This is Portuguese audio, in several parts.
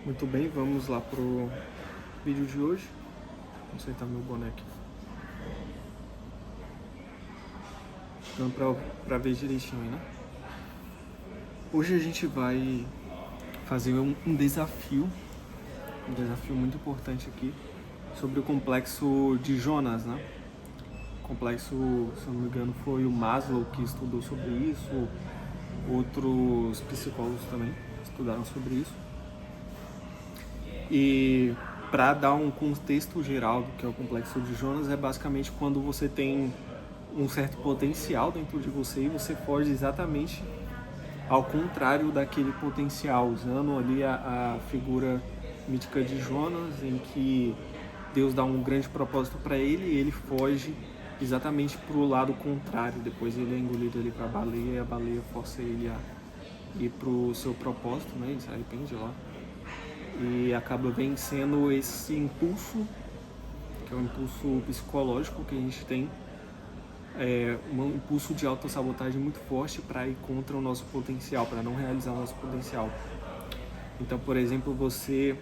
Muito bem, vamos lá pro vídeo de hoje. Vou acertar meu boneco. Dando pra ver direitinho aí, né? Hoje a gente vai fazer um desafio muito importante aqui, sobre o complexo de Jonas, né? O complexo, se eu não me engano, foi o Maslow que estudou sobre isso, outros psicólogos também estudaram sobre isso. E para dar um contexto geral do que é o complexo de Jonas, é basicamente quando você tem um certo potencial dentro de você e você foge exatamente ao contrário daquele potencial, usando ali a figura mítica de Jonas, em que Deus dá um grande propósito para ele e ele foge exatamente para o lado contrário. Depois ele é engolido ali para a baleia e a baleia força ele a ir para o seu propósito, né? Ele se arrepende lá e acaba vencendo esse impulso, que é um impulso psicológico que a gente tem, um impulso de autossabotagem muito forte para ir contra o nosso potencial, para não realizar o nosso potencial. Então, por exemplo, você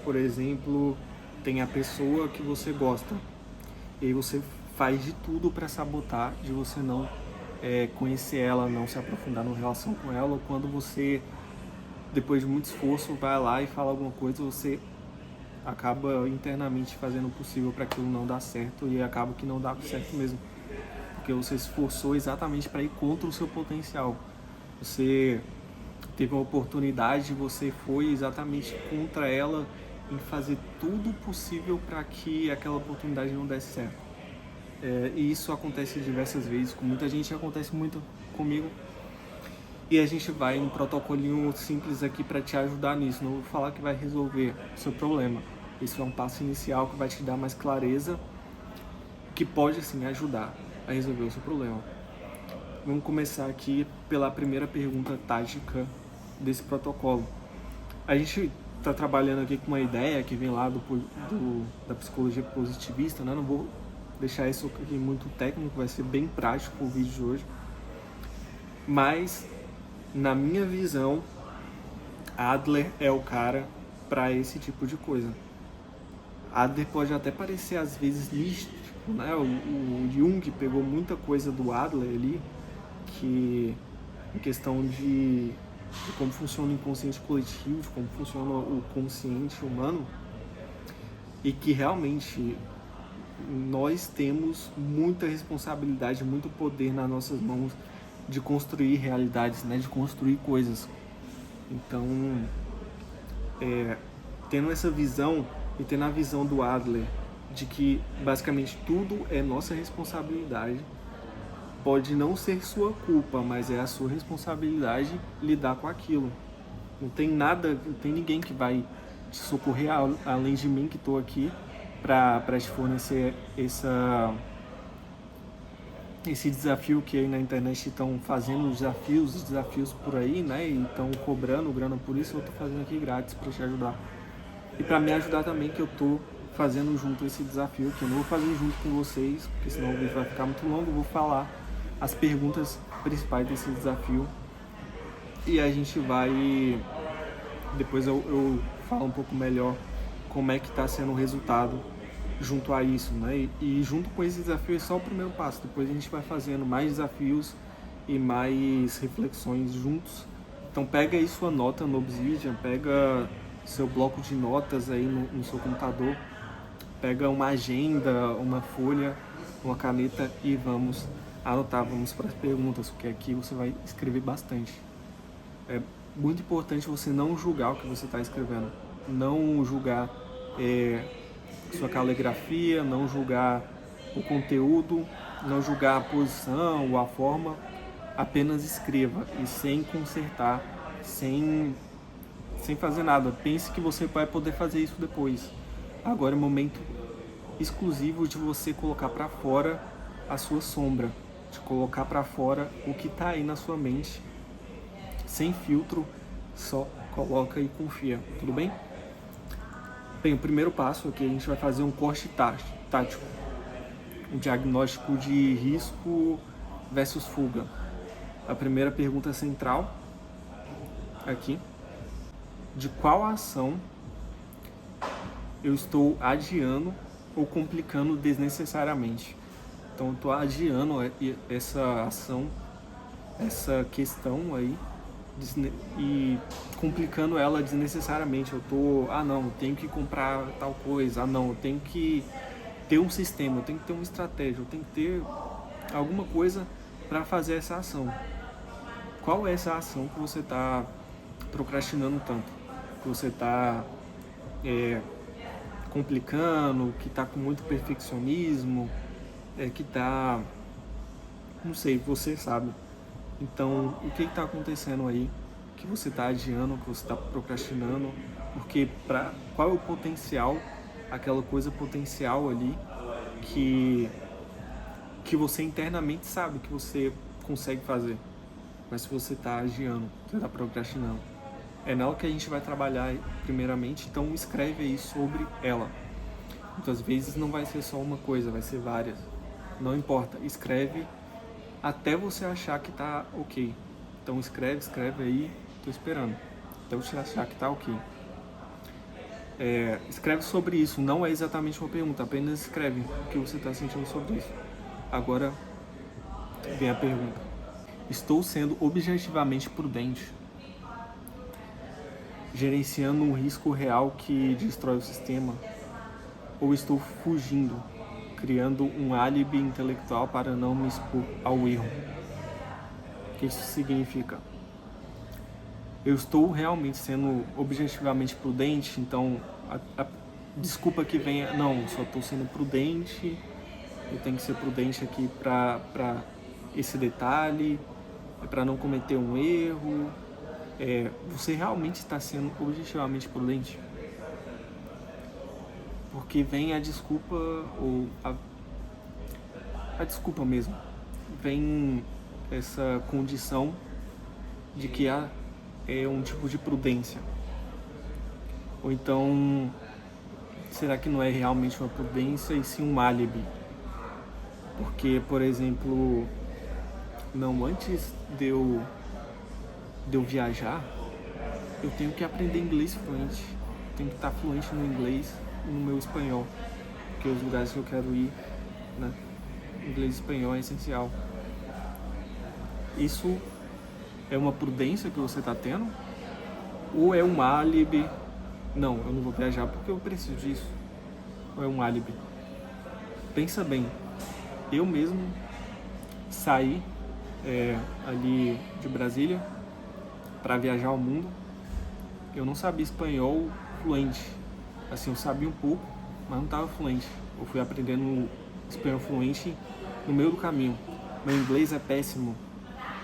por exemplo, tem a pessoa que você gosta e aí você faz de tudo para sabotar, de você não conhecer ela, não se aprofundar na relação com ela, ou quando você, depois de muito esforço, vai lá e fala alguma coisa, você acaba internamente fazendo o possível para aquilo não dar certo e acaba que não dá certo mesmo, porque você se esforçou exatamente para ir contra o seu potencial. Você teve uma oportunidade, você foi exatamente contra ela em fazer tudo possível para que aquela oportunidade não desse certo. E isso acontece diversas vezes com muita gente, acontece muito comigo. E a gente vai um protocolinho simples aqui para te ajudar nisso. Não vou falar que vai resolver o seu problema. Isso é um passo inicial que vai te dar mais clareza, que pode sim ajudar a resolver o seu problema. Vamos começar aqui pela primeira pergunta tática desse protocolo. A gente está trabalhando aqui com uma ideia que vem lá da psicologia positivista, né? Não vou deixar isso aqui muito técnico, vai ser bem prático o vídeo de hoje. Mas, na minha visão, Adler é o cara para esse tipo de coisa. Adler pode até parecer às vezes místico, né? O Jung pegou muita coisa do Adler ali, que em questão de como funciona o inconsciente coletivo, de como funciona o consciente humano, e que realmente nós temos muita responsabilidade, muito poder nas nossas mãos de construir realidades, né? De construir coisas. Então, tendo essa visão e tendo a visão do Adler de que basicamente tudo é nossa responsabilidade, pode não ser sua culpa, mas é a sua responsabilidade lidar com aquilo. Não tem ninguém que vai te socorrer além de mim que estou aqui para te fornecer esse desafio que aí na internet estão fazendo desafios por aí, né? E estão cobrando grana por isso. Eu estou fazendo aqui grátis para te ajudar e para me ajudar também, que eu estou fazendo junto esse desafio, que eu não vou fazer junto com vocês, porque senão o vídeo vai ficar muito longo. Eu vou falar as perguntas principais desse desafio e a gente vai, depois eu falo um pouco melhor como é que está sendo o resultado junto a isso, né? E junto com esse desafio é só o primeiro passo. Depois a gente vai fazendo mais desafios e mais reflexões juntos. Então pega aí sua nota no Obsidian, pega seu bloco de notas aí no seu computador, pega uma agenda, uma folha, uma caneta e vamos anotar, vamos para as perguntas, porque aqui você vai escrever bastante. É muito importante você não julgar o que você está escrevendo, não julgar sua caligrafia, não julgar o conteúdo, não julgar a posição ou a forma, apenas escreva e sem consertar, sem fazer nada. Pense que você vai poder fazer isso depois. Agora é o momento exclusivo de você colocar para fora a sua sombra, de colocar para fora o que está aí na sua mente, sem filtro, só coloca e confia, tudo bem? Bem, o primeiro passo aqui a gente vai fazer um corte tático, um diagnóstico de risco versus fuga. A primeira pergunta central aqui de qual ação eu estou adiando ou complicando desnecessariamente. Então eu estou adiando essa ação, essa questão aí, e complicando ela desnecessariamente. Eu tô, não, eu tenho que comprar tal coisa, não, eu tenho que ter um sistema, eu tenho que ter uma estratégia, eu tenho que ter alguma coisa para fazer essa ação. Qual é essa ação que você está procrastinando tanto? Que você está complicando, que está com muito perfeccionismo, que está, não sei, você sabe. Então, o que está acontecendo aí que você está adiando, que você está procrastinando? Porque qual é o potencial, aquela coisa potencial ali que você internamente sabe que você consegue fazer, mas se você está adiando, você está procrastinando. É nela que a gente vai trabalhar primeiramente, então escreve aí sobre ela. Muitas vezes não vai ser só uma coisa, vai ser várias. Não importa, escreve até você achar que tá ok. Então escreve aí, tô esperando. Até você achar que tá ok. Escreve sobre isso, não é exatamente uma pergunta, apenas escreve o que você está sentindo sobre isso. Agora vem a pergunta. Estou sendo objetivamente prudente, gerenciando um risco real que destrói o sistema, ou estou fugindo, criando um álibi intelectual para não me expor ao erro? O que isso significa? Eu estou realmente sendo objetivamente prudente, então a desculpa que vem é, não, só estou sendo prudente, eu tenho que ser prudente aqui para esse detalhe, para não cometer um erro. Você realmente está sendo objetivamente prudente? Porque vem a desculpa, ou a desculpa mesmo, vem essa condição de que é um tipo de prudência. Ou então, será que não é realmente uma prudência e sim um álibi? Porque, por exemplo, não, antes de eu viajar, eu tenho que aprender inglês fluente. Eu tenho que estar fluente no inglês e no meu espanhol, porque os lugares que eu quero ir, né, inglês e espanhol é essencial. Isso é uma prudência que você está tendo? Ou é um álibi? Não, eu não vou viajar porque eu preciso disso. Ou é um álibi? Pensa bem. Eu mesmo saí ali de Brasília para viajar ao mundo. Eu não sabia espanhol fluente. Assim, eu sabia um pouco, mas não estava fluente. Eu fui aprendendo espanhol fluente no meio do caminho. Meu inglês é péssimo,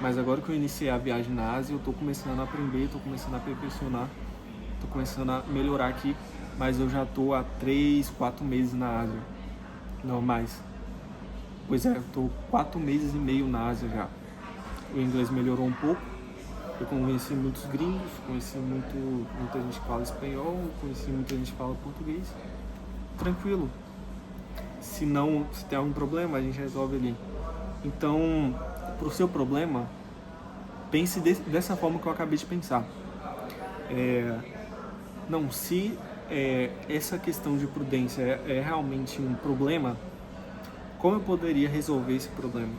mas agora que eu iniciei a viagem na Ásia, eu estou começando a aprender, estou começando a perfeccionar, estou começando a melhorar aqui, mas eu já estou há 3, 4 meses na Ásia. Não mais. Pois é, eu estou 4 meses e meio na Ásia já. O inglês melhorou um pouco. Eu conheci muitos gringos, conheci muita gente que fala espanhol, conheci muita gente que fala português. Tranquilo. Se tem algum problema, a gente resolve ali. Então, pro seu problema, pense dessa forma que eu acabei de pensar. Se essa questão de prudência é realmente um problema, como eu poderia resolver esse problema?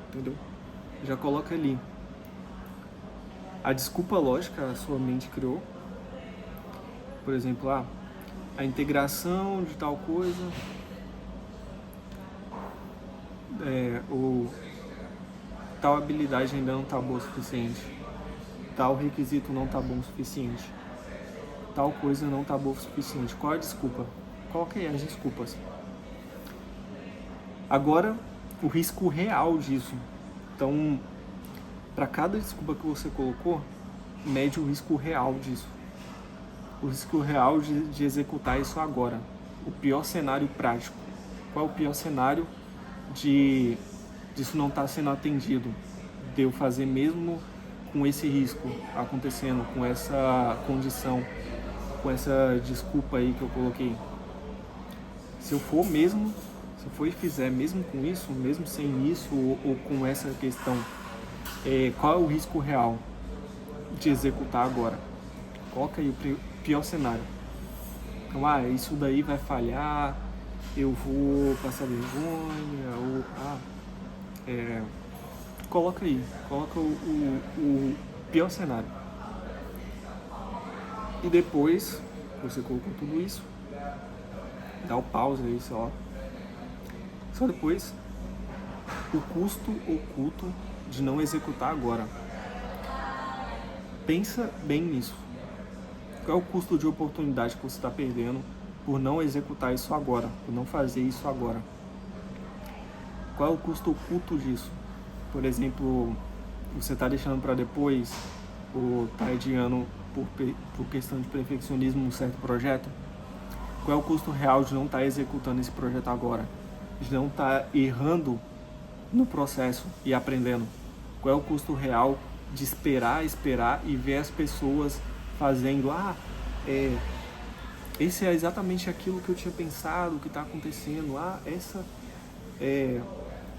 Entendeu? Já coloca ali. A desculpa lógica a sua mente criou. Por exemplo, a integração de tal coisa, ou tal habilidade ainda não está boa o suficiente, tal requisito não está bom o suficiente, tal coisa não está boa o suficiente. Qual é a desculpa? Qual que é as desculpas? Agora, o risco real disso. Então, para cada desculpa que você colocou, mede o risco real disso. O risco real de executar isso agora. O pior cenário prático. Qual é o pior cenário disso não estar sendo atendido? De eu fazer mesmo com esse risco acontecendo, com essa condição, com essa desculpa aí que eu coloquei. Se eu for e fizer mesmo com isso, mesmo sem isso, ou com essa questão, qual é o risco real de executar agora? Coloca aí o pior cenário. Então, isso daí vai falhar, eu vou passar vergonha, ou coloca aí, coloca o pior cenário. E depois você colocou tudo isso, dá o pause aí, sei lá. Só depois o custo oculto de não executar agora. Pensa bem nisso. Qual é o custo de oportunidade que você está perdendo por não executar isso agora, por não fazer isso agora? Qual é o custo oculto disso? Por exemplo, você está deixando para depois ou está adiando por questão de perfeccionismo um certo projeto? Qual é o custo real de não estar executando esse projeto agora? De não estar errando no processo e aprendendo? Qual é o custo real de esperar e ver as pessoas fazendo, esse é exatamente aquilo que eu tinha pensado, que está acontecendo,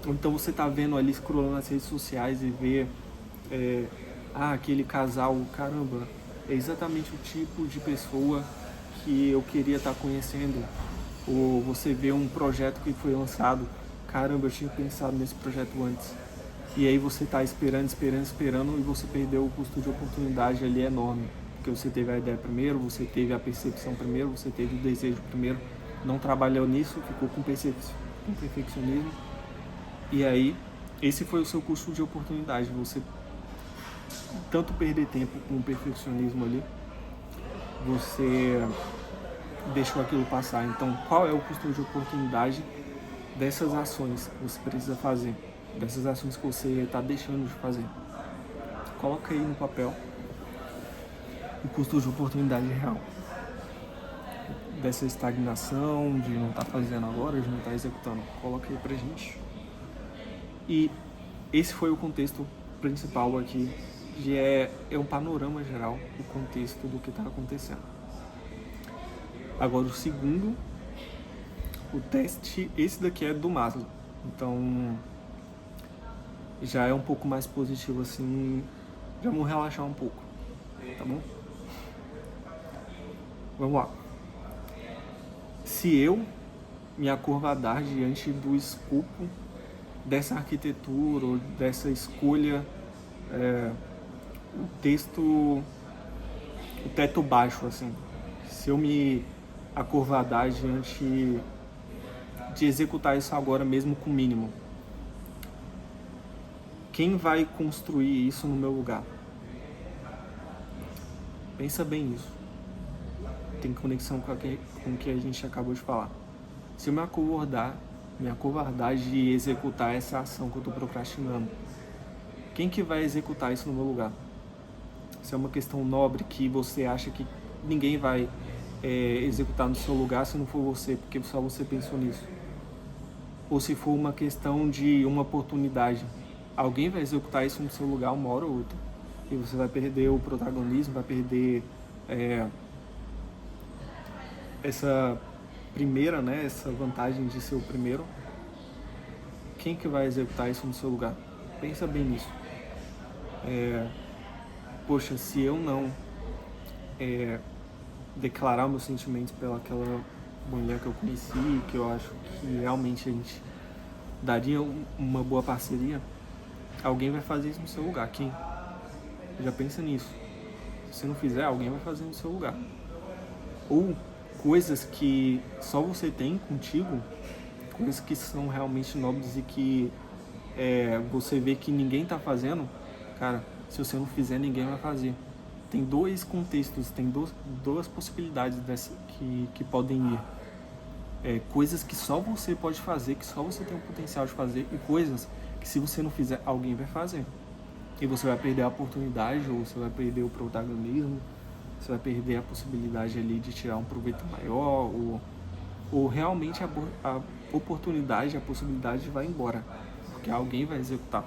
então você está vendo ali, scrollando nas redes sociais e vê, aquele casal, caramba, é exatamente o tipo de pessoa que eu queria estar conhecendo. Ou você vê um projeto que foi lançado, caramba, eu tinha pensado nesse projeto antes. E aí você está esperando e você perdeu o custo de oportunidade ali enorme. Porque você teve a ideia primeiro, você teve a percepção primeiro, você teve o desejo primeiro, não trabalhou nisso, ficou com perfeccionismo. E aí, esse foi o seu custo de oportunidade. Você tanto perder tempo com o perfeccionismo ali, você deixou aquilo passar. Então, qual é o custo de oportunidade dessas ações que você precisa fazer? Dessas ações que você está deixando de fazer? Coloca aí no papel o custo de oportunidade real dessa estagnação, de não estar fazendo agora, de não estar executando. Coloca aí pra gente. E esse foi o contexto principal aqui, que é um panorama geral, o contexto do que está acontecendo. Agora o segundo, o teste, esse daqui é do Maslow, então já é um pouco mais positivo assim, já vamos relaxar um pouco, tá bom? Vamos lá. Se eu me acovardar diante do escopo dessa arquitetura ou dessa escolha, o teto baixo, assim, se eu me acovardar diante de executar isso agora mesmo com o mínimo, quem vai construir isso no meu lugar? Pensa bem nisso. Tem conexão com o que a gente acabou de falar. Se eu me acovardar de executar essa ação que eu estou procrastinando, quem que vai executar isso no meu lugar? Se é uma questão nobre que você acha que ninguém vai executar no seu lugar se não for você, porque só você pensou nisso. Ou se for uma questão de uma oportunidade, alguém vai executar isso no seu lugar uma hora ou outra. E você vai perder o protagonismo, vai perder essa primeira, essa vantagem de ser o primeiro. Quem que vai executar isso no seu lugar? Pensa bem nisso. Poxa, se eu não declarar meus sentimentos pelaquela mulher que eu conheci, que eu acho que realmente a gente daria uma boa parceria, alguém vai fazer isso no seu lugar. Quem? Já pensa nisso. Se você não fizer, alguém vai fazer no seu lugar. Ou coisas que só você tem contigo, coisas que são realmente nobres e que você vê que ninguém tá fazendo, cara, se você não fizer, ninguém vai fazer. Tem dois contextos, tem duas possibilidades que podem ir. Coisas que só você pode fazer, que só você tem o potencial de fazer, e coisas que se você não fizer, alguém vai fazer. E você vai perder a oportunidade, ou você vai perder o protagonismo, você vai perder a possibilidade ali de tirar um proveito maior, ou realmente a oportunidade, a possibilidade vai embora, porque alguém vai executar.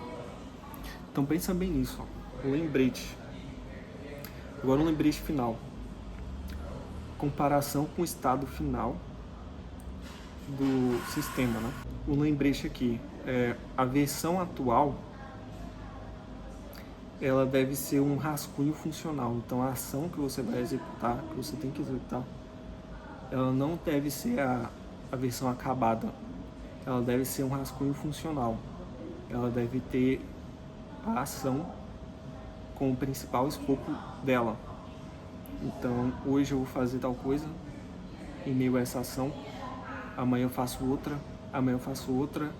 Então pensa bem nisso, o lembrete. Agora o lembrete final. Comparação com o estado final do sistema, né? O lembrete aqui, a versão atual ela deve ser um rascunho funcional. Então a ação que você vai executar, que você tem que executar, ela não deve ser a versão acabada. Ela deve ser um rascunho funcional. Ela deve ter a ação como o principal escopo dela. Então, hoje eu vou fazer tal coisa, em meio a essa ação, amanhã eu faço outra, amanhã eu faço outra,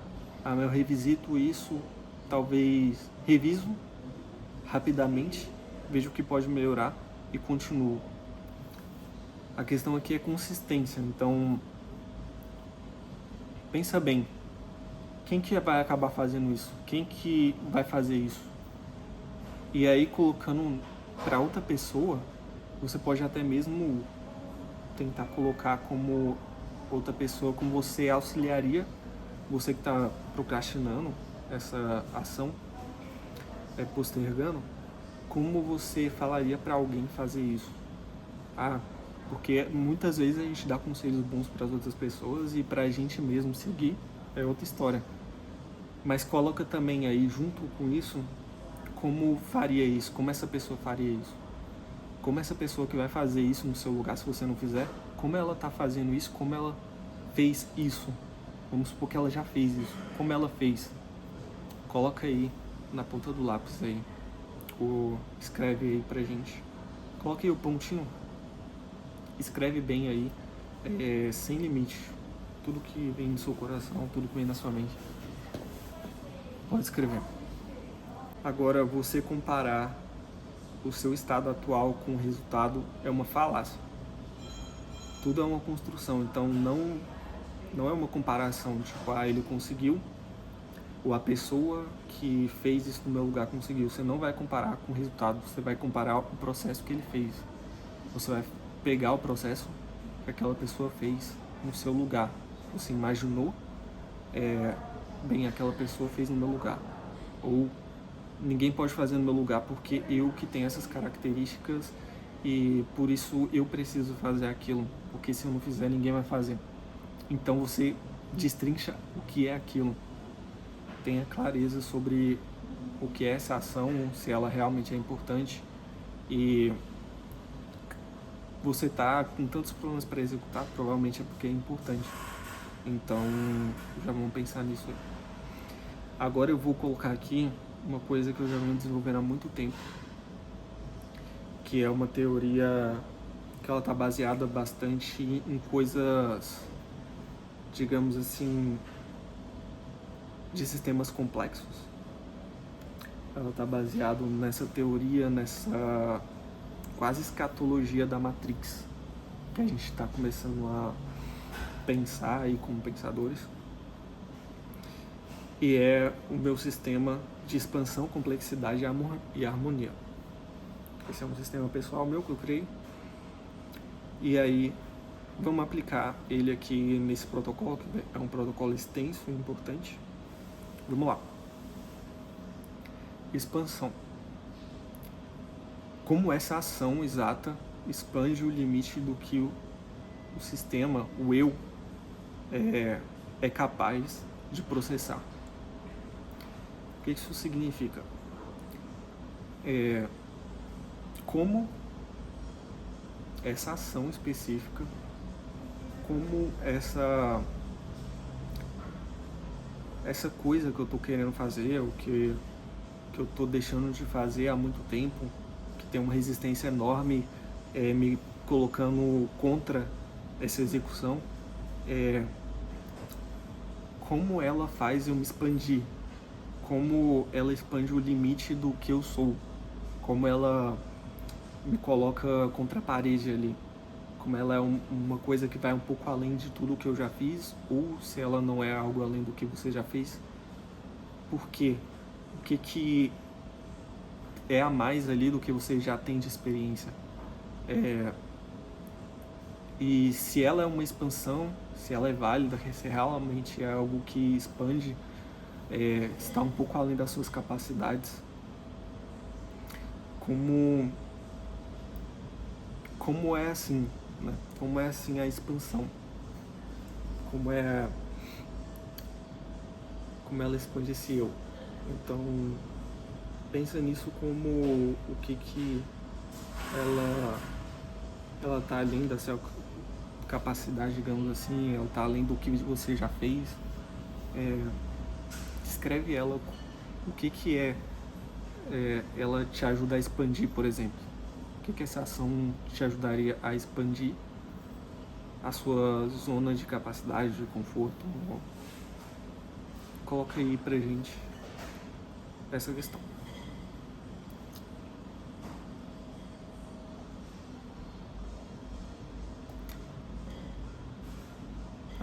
amanhã eu revisito isso, talvez reviso rapidamente, vejo o que pode melhorar e continuo. A questão aqui é consistência, então pensa bem, quem que vai acabar fazendo isso? Quem que vai fazer isso? E aí colocando para outra pessoa, você pode até mesmo tentar colocar como outra pessoa, como você auxiliaria, você que está procrastinando essa ação, postergando, como você falaria para alguém fazer isso? Porque muitas vezes a gente dá conselhos bons para as outras pessoas e para a gente mesmo seguir é outra história. Mas coloca também aí junto com isso como faria isso, como essa pessoa faria isso. Como essa pessoa que vai fazer isso no seu lugar, se você não fizer, como ela está fazendo isso, como ela fez isso. Vamos supor que ela já fez isso. Como ela fez? Coloca aí na ponta do lápis aí. Ou escreve aí pra gente. Coloque aí o pontinho. Escreve bem aí, sem limite. Tudo que vem no seu coração, tudo que vem na sua mente. Pode escrever. Agora, você comparar o seu estado atual com o resultado é uma falácia. Tudo é uma construção, então não é uma comparação, tipo, ele conseguiu, ou a pessoa que fez isso no meu lugar conseguiu. Você não vai comparar com o resultado, você vai comparar o processo que ele fez. Você vai pegar o processo que aquela pessoa fez no seu lugar. Você imaginou, bem, aquela pessoa fez no meu lugar. Ou ninguém pode fazer no meu lugar porque eu que tenho essas características e por isso eu preciso fazer aquilo, porque se eu não fizer ninguém vai fazer. Então você destrincha o que é aquilo, tenha clareza sobre o que é essa ação, se ela realmente é importante, e você tá com tantos problemas para executar, provavelmente é porque é importante. Então já vamos pensar nisso aí. Agora eu vou colocar aqui uma coisa que eu já venho desenvolvendo há muito tempo, que é uma teoria que ela está baseada bastante em coisas, digamos assim, de sistemas complexos. Ela está baseada nessa teoria, nessa quase escatologia da Matrix, que a gente está começando a pensar aí como pensadores. E é o meu sistema de expansão, complexidade e harmonia. Esse é um sistema pessoal meu que eu criei. E aí, vamos aplicar ele aqui nesse protocolo, que é um protocolo extenso e importante. Vamos lá. Expansão. Como essa ação exata expande o limite do que o sistema, o eu, é capaz de processar. O que isso significa? Como essa ação específica, como essa coisa que eu estou querendo fazer, o que eu estou deixando de fazer há muito tempo, que tem uma resistência enorme, me colocando contra essa execução, como ela faz eu me expandir, como ela expande o limite do que eu sou, como ela me coloca contra a parede ali, como ela é uma coisa que vai um pouco além de tudo que eu já fiz, ou se ela não é algo além do que você já fez. Por quê? O que é a mais ali do que você já tem de experiência? E se ela é uma expansão, se ela é válida, se realmente é algo que expande, está um pouco além das suas capacidades, como é assim, né? Como é assim a expansão, como ela expande esse eu. Então pensa nisso como o que ela tá além da sua capacidade, digamos assim, ela tá além do que você já fez. Descreve ela, o que ela te ajuda a expandir, por exemplo. O que essa ação te ajudaria a expandir a sua zona de capacidade, de conforto? Coloca aí pra gente essa questão.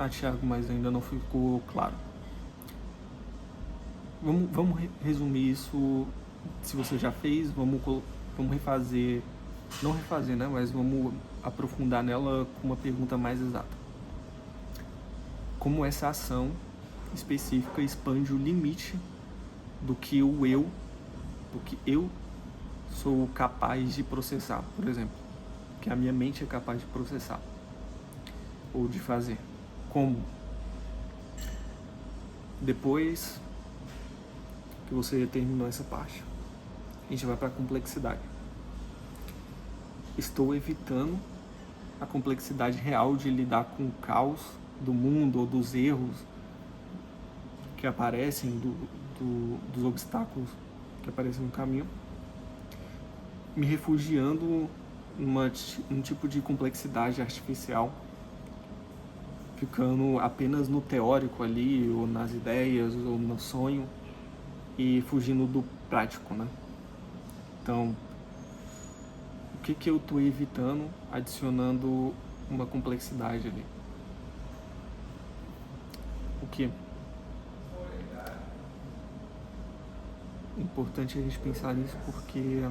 Thiago, mas ainda não ficou claro. Vamos resumir isso. Se você já fez, vamos refazer. Não refazer, né? Mas vamos aprofundar nela com uma pergunta mais exata. Como essa ação específica expande o limite do que eu sou capaz de processar, por exemplo. Que a minha mente é capaz de processar. Ou de fazer. Como? Depois que você terminou essa parte, a gente vai para a complexidade. Estou evitando a complexidade real de lidar com o caos do mundo ou dos erros que aparecem, dos obstáculos que aparecem no caminho, me refugiando um tipo de complexidade artificial, ficando apenas no teórico ali, ou nas ideias, ou no sonho, e fugindo do prático, né? Então, o que eu estou evitando adicionando uma complexidade ali? O que? É importante a gente pensar nisso porque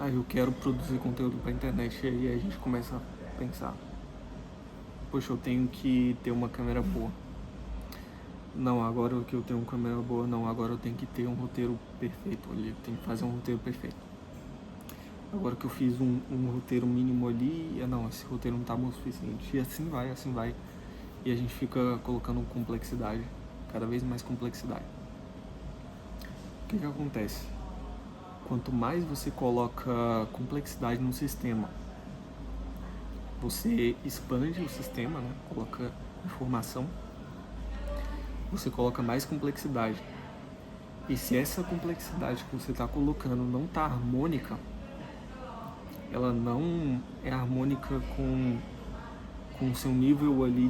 eu quero produzir conteúdo para a internet, e aí a gente começa a pensar, poxa, eu tenho que ter uma câmera boa. Não, agora que eu tenho uma câmera boa, não, agora eu tenho que ter um roteiro perfeito ali, eu tenho que fazer um roteiro perfeito. Agora que eu fiz um roteiro mínimo ali, não, esse roteiro não tá bom o suficiente. E assim vai. E a gente fica colocando complexidade, cada vez mais complexidade. O que acontece? Quanto mais você coloca complexidade no sistema, você expande o sistema, né? Coloca informação, você coloca mais complexidade. E se essa complexidade que você está colocando não está harmônica, ela não é harmônica com o seu nível ali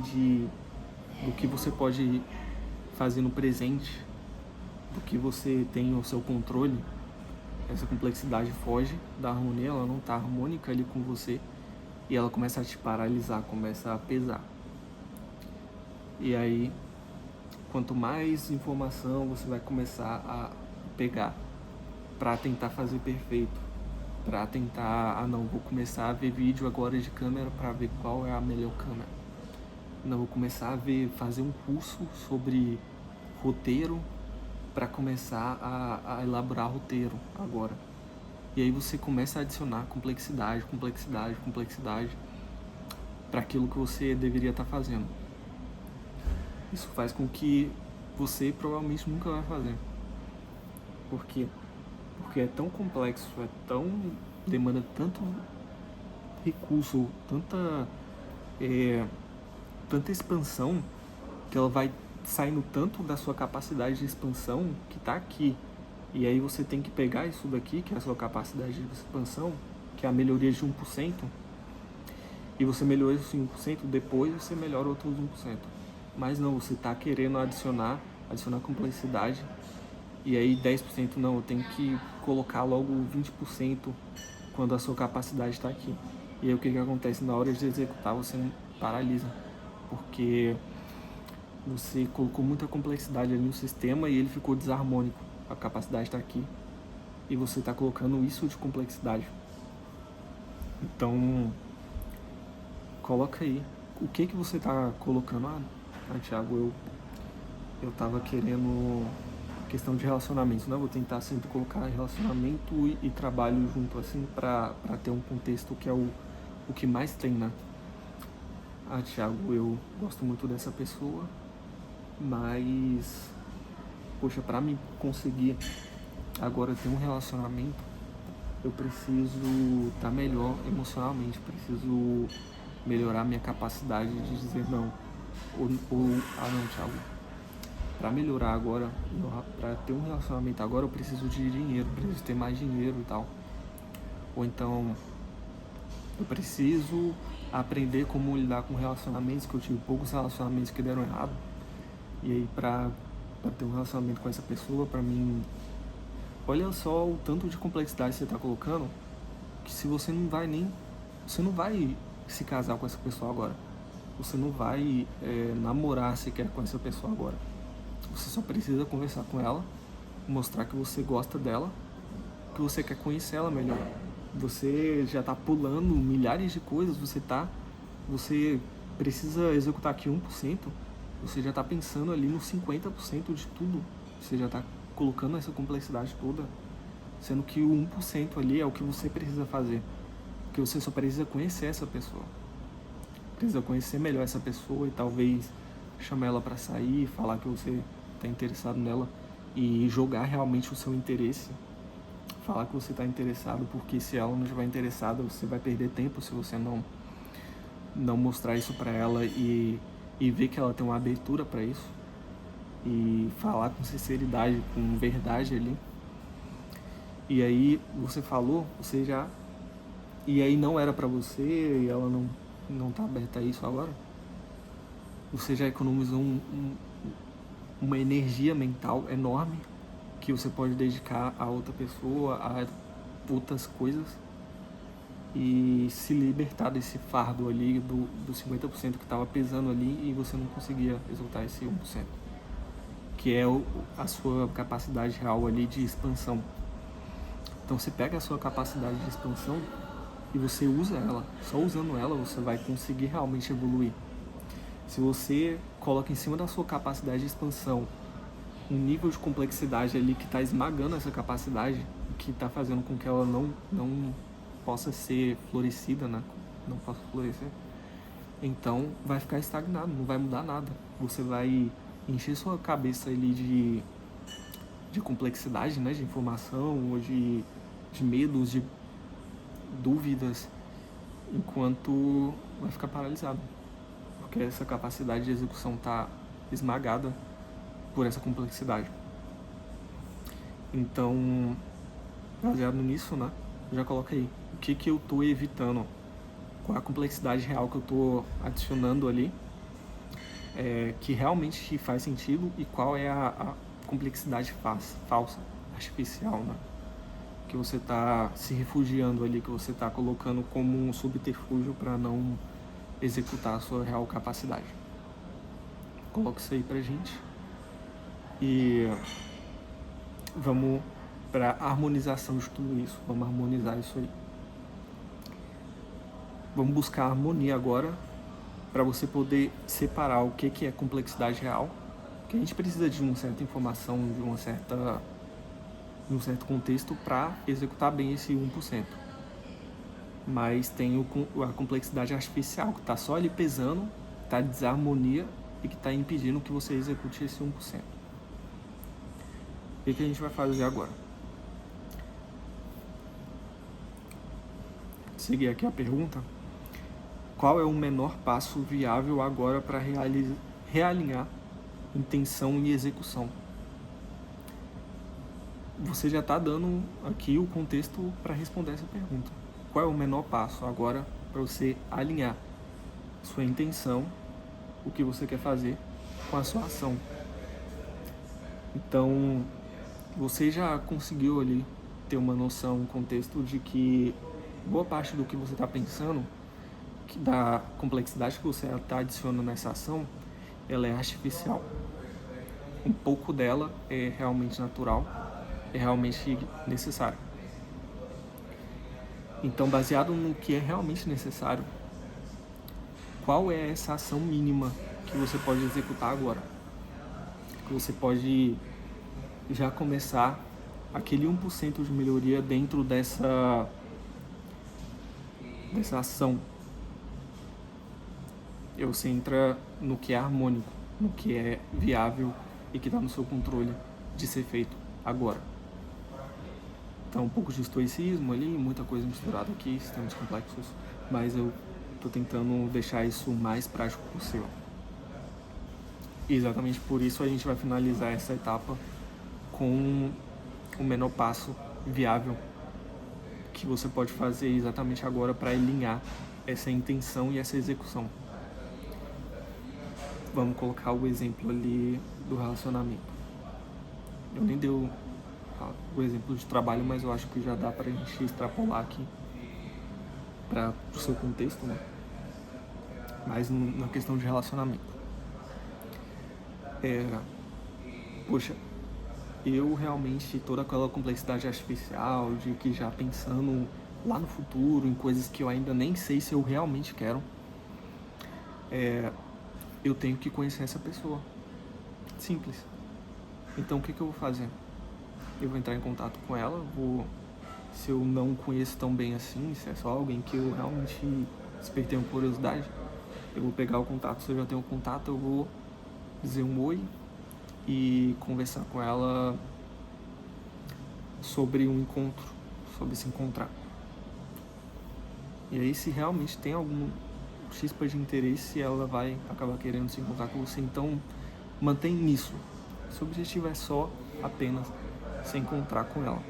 do que você pode fazer no presente, do que você tem o seu controle, essa complexidade foge da harmonia, ela não está harmônica ali com você e ela começa a te paralisar, começa a pesar. E aí, quanto mais informação você vai começar a pegar para tentar fazer perfeito, para tentar, não, vou começar a ver vídeo agora de câmera para ver qual é a melhor câmera. Não, vou começar a fazer um curso sobre roteiro para começar a elaborar roteiro agora. E aí você começa a adicionar complexidade para aquilo que você deveria estar fazendo. Isso faz com que você provavelmente nunca vai fazer. Por quê? Porque é tão complexo, demanda tanto recurso, tanta expansão, que ela vai saindo tanto da sua capacidade de expansão que está aqui. E aí você tem que pegar isso daqui, que é a sua capacidade de expansão, que é a melhoria de 1%, e você melhora esse 1%, depois você melhora outros 1%. Mas não, você está querendo adicionar complexidade, e aí 10% não, eu tenho que colocar logo 20% quando a sua capacidade está aqui. E aí o que acontece? Na hora de executar você paralisa, porque você colocou muita complexidade ali no sistema e ele ficou desarmônico. A capacidade está aqui e você está colocando isso de complexidade. Então, coloca aí. O que você está colocando? Thiago, eu estava querendo questão de relacionamento, né? Vou tentar sempre colocar relacionamento e trabalho junto, assim, para ter um contexto que é o que mais tem, né? Thiago, eu gosto muito dessa pessoa, mas poxa, para me conseguir agora ter um relacionamento, eu preciso estar melhor emocionalmente, preciso melhorar minha capacidade de dizer não. Ou não, Thiago, para melhorar agora, para ter um relacionamento agora, eu preciso de dinheiro, preciso ter mais dinheiro e tal. Ou então, eu preciso aprender como lidar com relacionamentos, que eu tive poucos relacionamentos que deram errado. E aí, para ter um relacionamento com essa pessoa, para mim, olha só o tanto de complexidade que você está colocando, que se você não vai se casar com essa pessoa agora, você não vai namorar sequer com essa pessoa agora. Você só precisa conversar com ela, mostrar que você gosta dela, que você quer conhecer ela melhor. Você já está pulando milhares de coisas, você precisa executar aqui 1%, você já está pensando ali no 50% de tudo. Você já está colocando essa complexidade toda, sendo que o 1% ali é o que você precisa fazer, porque você só precisa conhecer essa pessoa, precisa conhecer melhor essa pessoa e talvez chamar ela para sair, falar que você está interessado nela e jogar realmente o seu interesse, falar que você está interessado, porque se ela não estiver interessada, você vai perder tempo se você não mostrar isso para ela e ver que ela tem uma abertura para isso e falar com sinceridade, com verdade ali. E aí você falou, e aí não era para você e ela não tá aberta a isso agora. Você já economizou uma energia mental enorme que você pode dedicar a outra pessoa, a outras coisas e se libertar desse fardo ali do 50% que estava pesando ali e você não conseguia executar esse 1%, que é a sua capacidade real ali de expansão. Então você pega a sua capacidade de expansão e você usa ela. Só usando ela você vai conseguir realmente evoluir. Se você coloca em cima da sua capacidade de expansão um nível de complexidade ali que está esmagando essa capacidade, que está fazendo com que ela não possa ser florescida, né? Não possa florescer, então vai ficar estagnado, não vai mudar nada. Você vai encher sua cabeça ali de complexidade, né? De informação, ou de medos, de dúvidas, enquanto vai ficar paralisado, porque essa capacidade de execução está esmagada por essa complexidade. Então, baseado nisso, né, já coloca aí o que eu estou evitando, qual a complexidade real que eu estou adicionando ali, que realmente faz sentido, e qual é a complexidade falsa, artificial, né, que você está se refugiando ali, que você está colocando como um subterfúgio para não executar a sua real capacidade. Coloca isso aí pra gente. E vamos para a harmonização de tudo isso. Vamos harmonizar isso aí. Vamos buscar a harmonia agora para você poder separar o que é complexidade real, que a gente precisa de uma certa informação, de um certo contexto para executar bem esse 1%. Mas tem a complexidade artificial, que está só ali pesando, está em desarmonia e que está impedindo que você execute esse 1%. O que a gente vai fazer agora? Seguir aqui a pergunta. Qual é o menor passo viável agora para realinhar intenção e execução? Você já está dando aqui o contexto para responder essa pergunta. Qual é o menor passo agora para você alinhar sua intenção, o que você quer fazer, com a sua ação? Então, você já conseguiu ali ter uma noção, um contexto de que boa parte do que você está pensando, da complexidade que você está adicionando nessa ação, ela é artificial. Um pouco dela é realmente natural, é realmente necessário. Então, baseado no que é realmente necessário, qual é essa ação mínima que você pode executar agora? Que você pode já começar aquele 1% de melhoria dentro dessa ação. E você entra no que é harmônico, no que é viável e que está no seu controle de ser feito agora. Então, um pouco de estoicismo ali, muita coisa misturada aqui, sistemas complexos, mas eu tô tentando deixar isso o mais prático possível. E exatamente por isso a gente vai finalizar essa etapa com o menor passo viável que você pode fazer exatamente agora para alinhar essa intenção e essa execução. Vamos colocar o exemplo ali do relacionamento. Eu nem dei o exemplo de trabalho, mas eu acho que já dá pra gente extrapolar aqui para o seu contexto, né? Mas na questão de relacionamento. Poxa, eu realmente, toda aquela complexidade artificial de que já pensando lá no futuro, em coisas que eu ainda nem sei se eu realmente quero, eu tenho que conhecer essa pessoa. Simples. Então o que eu vou fazer? Eu vou entrar em contato com ela, se eu não conheço tão bem assim, se é só alguém que eu realmente despertei uma curiosidade, eu vou pegar o contato. Se eu já tenho o contato, eu vou dizer um oi e conversar com ela sobre um encontro, sobre se encontrar. E aí, se realmente tem algum chispa de interesse, ela vai acabar querendo se encontrar com você. Então, mantém nisso. Seu objetivo é só apenas se encontrar com ela.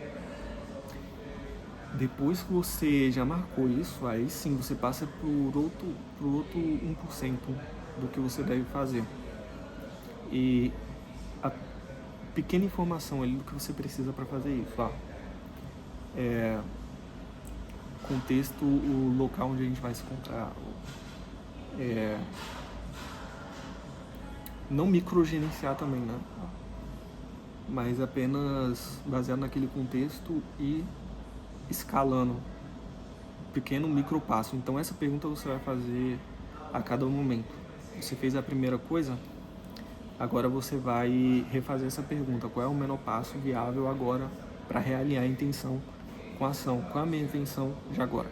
Depois que você já marcou isso, aí sim você passa por outro 1% do que você deve fazer. E a pequena informação ali do que você precisa para fazer isso. Contexto, o local onde a gente vai se encontrar. Não microgerenciar também, né? Mas apenas baseado naquele contexto e escalando, pequeno micro passo. Então essa pergunta você vai fazer a cada momento. Você fez a primeira coisa, agora você vai refazer essa pergunta: qual é o menor passo viável agora para realinhar a intenção com a ação? Qual é a minha intenção de agora?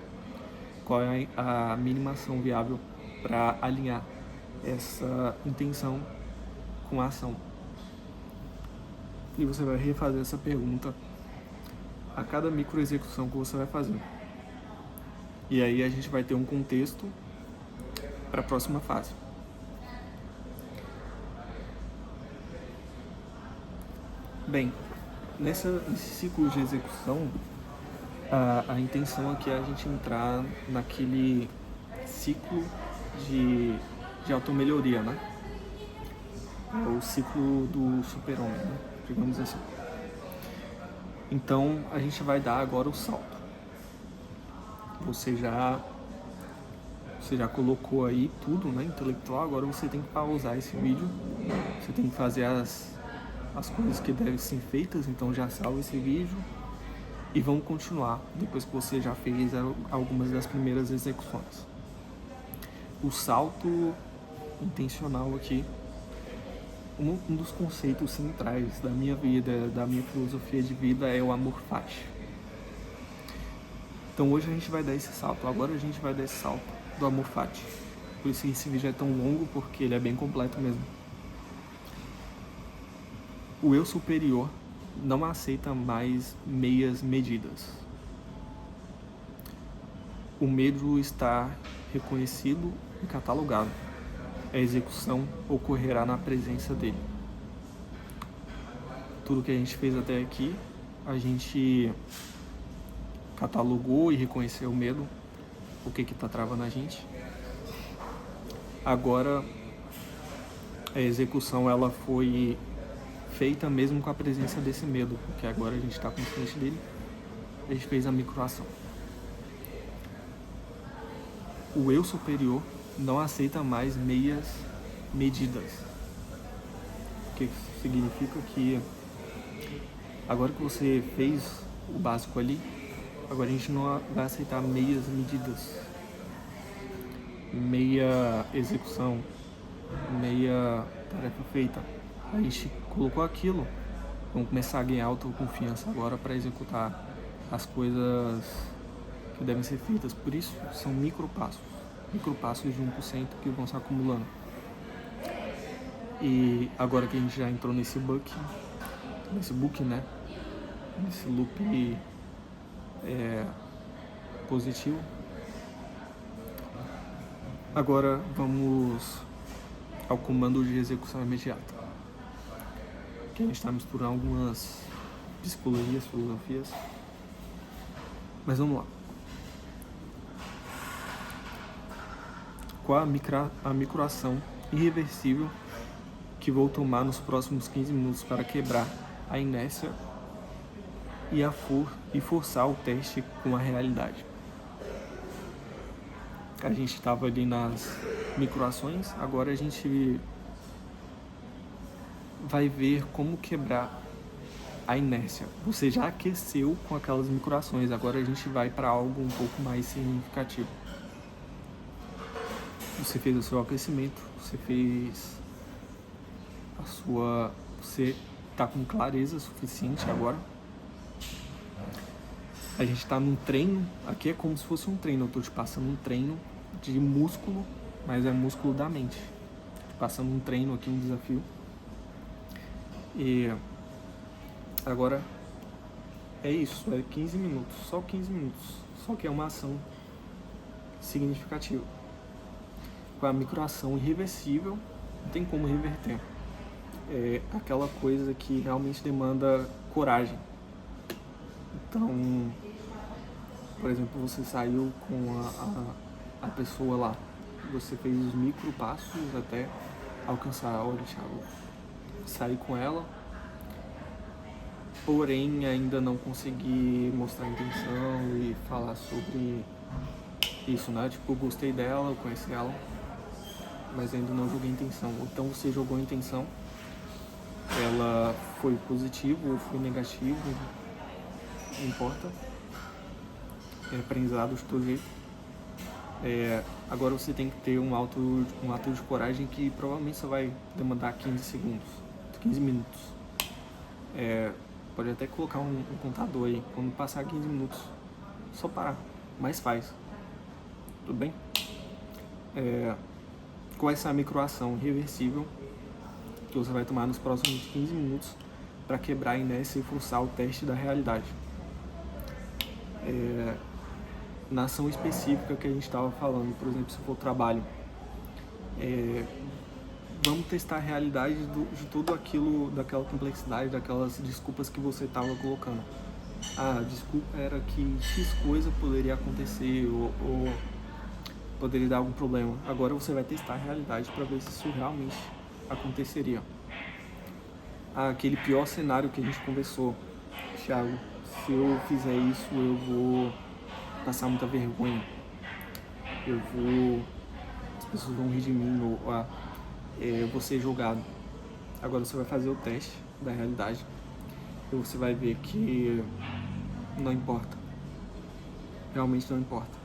Qual é a mínima ação viável para alinhar essa intenção com a ação? E você vai refazer essa pergunta a cada micro execução que você vai fazer. E aí a gente vai ter um contexto para a próxima fase. Bem, nesse ciclo de execução, a intenção aqui é a gente entrar naquele ciclo de automelhoria, né? O ciclo do super-homem, né? Digamos assim. Então, a gente vai dar agora o salto. Você já colocou aí tudo, né, intelectual, agora você tem que pausar esse vídeo, você tem que fazer as coisas que devem ser feitas, então já salva esse vídeo e vamos continuar depois que você já fez algumas das primeiras execuções. O salto intencional aqui, um dos conceitos centrais da minha vida, da minha filosofia de vida é o amor fati. Então hoje a gente vai dar esse salto, agora a gente vai dar esse salto do amor fati. Por isso que esse vídeo é tão longo, porque ele é bem completo mesmo. O eu superior não aceita mais meias medidas. O medo está reconhecido e catalogado. A execução ocorrerá na presença dele. Tudo que a gente fez até aqui, a gente catalogou e reconheceu o medo, o que está travando a gente. Agora, a execução ela foi feita mesmo com a presença desse medo, porque agora a gente está consciente dele, a gente fez a microação. O eu superior não aceita mais meias medidas. O que significa que agora que você fez o básico ali, agora a gente não vai aceitar meias medidas, meia execução, meia tarefa feita. A gente colocou aquilo, vamos começar a ganhar autoconfiança agora para executar as coisas que devem ser feitas. Por isso, são micropassos de 1% que vão se acumulando. E agora que a gente já entrou nesse bucket, nesse book, né? Nesse loop positivo. Agora vamos ao comando de execução imediata. Aqui a gente está misturando algumas psicologias, filosofias. Mas vamos lá. Qual a microação irreversível que vou tomar nos próximos 15 minutos para quebrar a inércia e forçar o teste com a realidade? A gente estava ali nas microações, agora a gente vai ver como quebrar a inércia. Você já aqueceu com aquelas microações, agora a gente vai para algo um pouco mais significativo. Você fez o seu aquecimento, você está com clareza suficiente agora. A gente está num treino, aqui é como se fosse um treino, eu estou te passando um treino de músculo, mas é músculo da mente. Tô passando um treino aqui, um desafio. E agora é isso, é 15 minutos, só 15 minutos, só que é uma ação significativa. Com a microação irreversível, não tem como reverter. É aquela coisa que realmente demanda coragem. Então, por exemplo, você saiu com a pessoa lá, você fez os micro passos até alcançar, olha, Thiago, sair com ela, porém ainda não consegui mostrar a intenção e falar sobre isso, né? Tipo, eu gostei dela, eu conheci ela, mas ainda não joguei intenção. Então você jogou a intenção, ela foi positiva ou foi negativa, não importa, é aprendizado de todo jeito. Agora você tem que ter um ato de coragem que provavelmente só vai demandar 15 minutos. Pode até colocar um contador aí, quando passar 15 minutos, só parar, mas faz. Tudo bem? Com essa microação reversível que você vai tomar nos próximos 15 minutos para quebrar a inércia e forçar o teste da realidade. Na ação específica que a gente estava falando, por exemplo, se for trabalho, vamos testar a realidade de tudo aquilo, daquela complexidade, daquelas desculpas que você estava colocando. A desculpa era que X coisa poderia acontecer ou poderia dar algum problema. Agora você vai testar a realidade para ver se isso realmente aconteceria. Aquele pior cenário que a gente conversou, Thiago, se eu fizer isso eu vou passar muita vergonha, as pessoas vão rir de mim, ou eu vou ser julgado. Agora você vai fazer o teste da realidade e você vai ver que não importa, realmente não importa.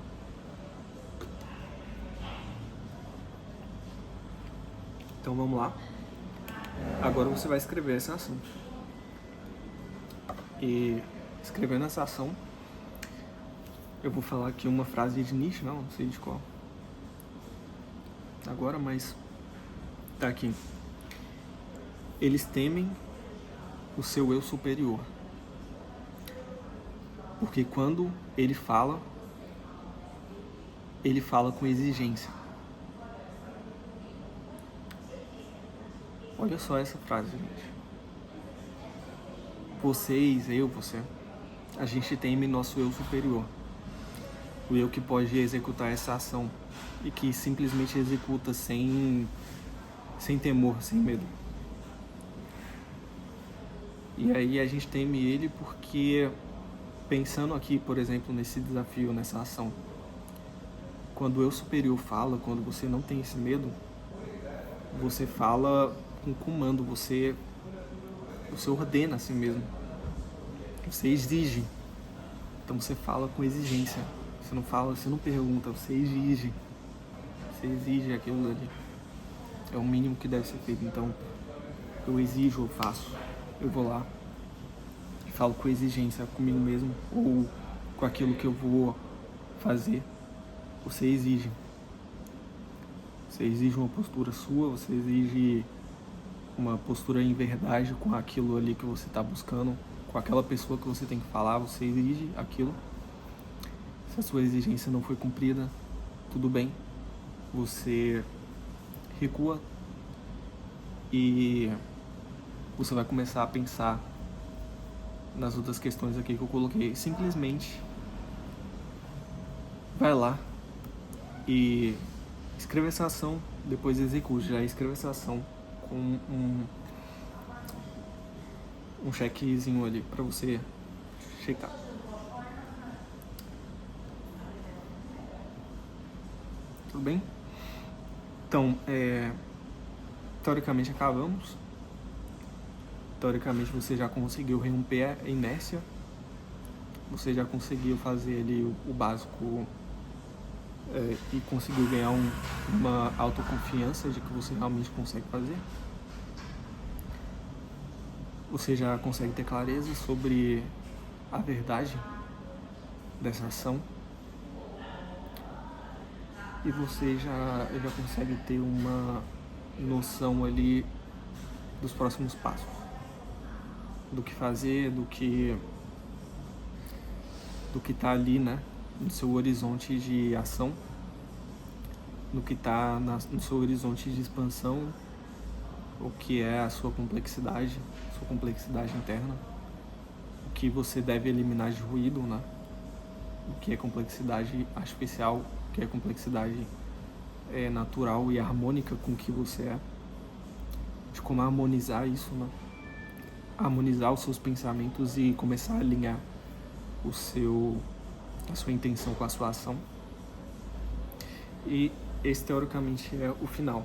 Então vamos lá. Agora você vai escrever essa ação. E escrevendo essa ação, eu vou falar aqui uma frase de Nietzsche, não sei de qual agora, mas tá aqui. Eles temem o seu eu superior, porque quando ele fala com exigência. Olha só essa frase, gente. Você, a gente teme nosso eu superior. O eu que pode executar essa ação e que simplesmente executa sem temor, sem medo. E aí a gente teme ele porque, pensando aqui, por exemplo, nesse desafio, nessa ação, quando o eu superior fala, quando você não tem esse medo, você fala com comando, você ordena a si mesmo, você exige. Então você fala com exigência. Você não fala, você não pergunta, você exige. Você exige aquilo ali. É o mínimo que deve ser feito. Então, eu exijo, eu faço. Eu vou lá e falo com exigência comigo mesmo ou com aquilo que eu vou fazer. Você exige. Você exige uma postura sua, você exige uma postura em verdade com aquilo ali que você está buscando, com aquela pessoa que você tem que falar, você exige aquilo. Se a sua exigência não foi cumprida, tudo bem, você recua e você vai começar a pensar nas outras questões aqui que eu coloquei. Simplesmente vai lá e escreva essa ação, depois execute. Já escreva essa ação com um chequezinho ali para você checar. Tudo bem? Então, teoricamente acabamos. Teoricamente você já conseguiu romper a inércia. Você já conseguiu fazer ali o básico e conseguiu ganhar uma autoconfiança de que você realmente consegue fazer. Você já consegue ter clareza sobre a verdade dessa ação. E você já consegue ter uma noção ali dos próximos passos. Do que fazer, do que tá ali, né, no seu horizonte de ação, no que tá no seu horizonte de expansão, o que é a sua complexidade interna, o que você deve eliminar de ruído, né, o que é complexidade artificial, o que é complexidade natural e harmônica com o que você é, de como harmonizar isso, né, harmonizar os seus pensamentos e começar a alinhar a sua intenção com a sua ação. E esse teoricamente é o final.